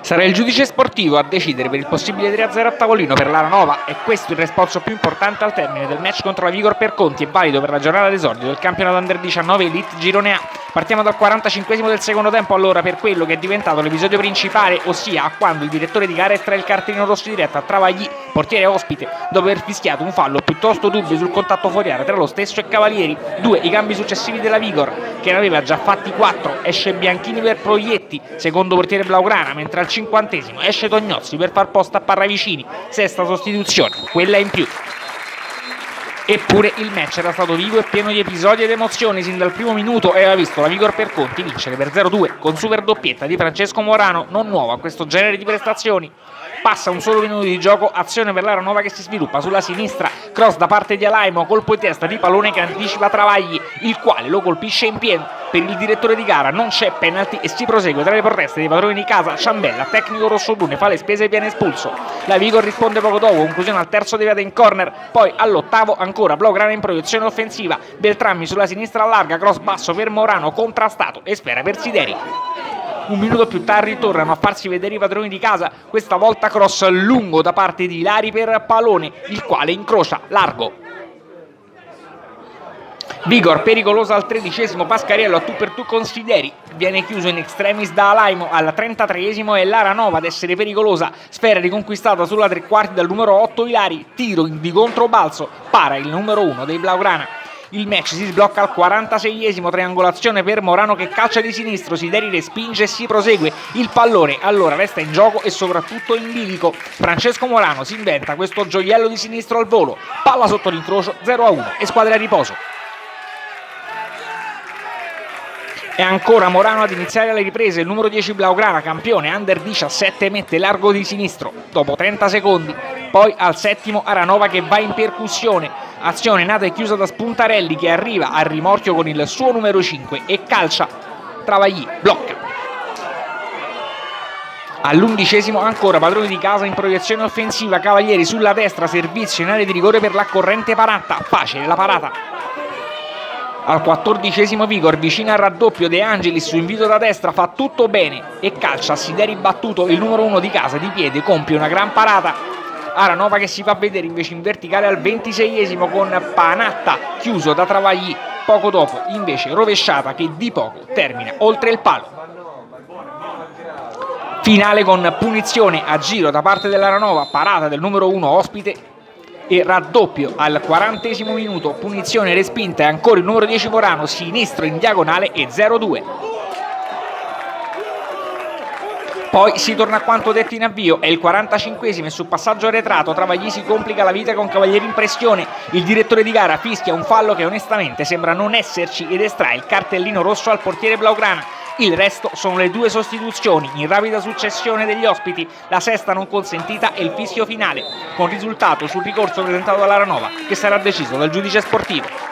Sarà il giudice sportivo a decidere per il possibile 3-0 a tavolino per l'Aranova. È questo il responso più importante al termine del match contro la Vigor Perconti e valido per la giornata d'esordio del campionato Under 19 Elite Girone A. Partiamo dal 45esimo del secondo tempo allora per quello che è diventato l'episodio principale, ossia a quando il direttore di gara estrae il cartellino rosso diretto a Travagli, portiere ospite, dopo aver fischiato un fallo piuttosto dubbio sul contatto fuori area tra lo stesso e Cavalieri. 2 i cambi successivi della Vigor, che ne aveva già fatti 4, esce Bianchini per Proietti, secondo portiere blaugrana, mentre al 50esimo esce Tognozzi per far posto a Parravicini, sesta sostituzione, quella in più. Eppure il match era stato vivo e pieno di episodi ed emozioni sin dal primo minuto e aveva visto la Vigor Perconti vincere per 0-2 con super doppietta di Francesco Morano, non nuovo a questo genere di prestazioni. Passa un solo minuto di gioco, azione per l'Aranova che si sviluppa sulla sinistra, cross da parte di Alaimo, colpo di testa di pallone che anticipa Travagli, il quale lo colpisce in pieno. Per il direttore di gara non c'è penalty e si prosegue tra le proteste dei padroni di casa. Ciambella, tecnico rossoblù, ne fa le spese e viene espulso. La Vigor risponde poco dopo, conclusione al terzo deviato in corner, poi all'ottavo ancora blaugrana in proiezione offensiva, Beltrami sulla sinistra allarga, cross basso per Morano contrastato e sfera per Sideri. Un minuto più tardi tornano a farsi vedere i padroni di casa, questa volta cross lungo da parte di Ilari per Palone, il quale incrocia largo. Vigor pericolosa al 13esimo, Pascariello a tu per tu con Sideri, viene chiuso in extremis da Alaimo. Al 33esimo è l'Aranova ad essere pericolosa, sfera riconquistata sulla tre quarti dal numero 8 Ilari, tiro di controbalzo, para il numero 1 dei blaugrana. Il match si sblocca al 46esimo, triangolazione per Morano che calcia di sinistro, Sideri respinge e si prosegue. Il pallone allora resta in gioco e soprattutto in bilico. Francesco Morano si inventa questo gioiello di sinistro al volo, palla sotto l'incrocio, 0-1 e squadra a riposo. E ancora Morano ad iniziare le riprese, il numero 10 blaugrana, campione Under 17, mette largo di sinistro dopo 30 secondi. Poi al settimo Aranova che va in percussione, azione nata e chiusa da Spuntarelli che arriva al rimorchio con il suo numero 5 e calcia. Travagli blocca. All'11esimo ancora padroni di casa in proiezione offensiva, Cavalieri sulla destra, servizio in area di rigore per la corrente Panatta, facile la parata. Al 14esimo Vigor, vicino al raddoppio De Angelis su invito da destra, fa tutto bene e calcia a Sideri battuto, il numero 1 di casa di piede compie una gran parata. Aranova che si fa vedere invece in verticale al 26esimo con Panatta chiuso da Travagli, poco dopo invece rovesciata che di poco termina oltre il palo. Finale con punizione a giro da parte dell'Aranova, parata del numero 1 ospite e raddoppio al 40esimo minuto, punizione respinta e ancora il numero 10 Morano, sinistro in diagonale e 0-2. Poi si torna a quanto detto in avvio, è il 45esimo e sul passaggio arretrato Travagli si complica la vita con Cavalieri in pressione, il direttore di gara fischia un fallo che onestamente sembra non esserci ed estrae il cartellino rosso al portiere blaugrana. Il resto sono le 2 sostituzioni in rapida successione degli ospiti, la sesta non consentita e il fischio finale, con risultato sul ricorso presentato dall'Aranova che sarà deciso dal giudice sportivo.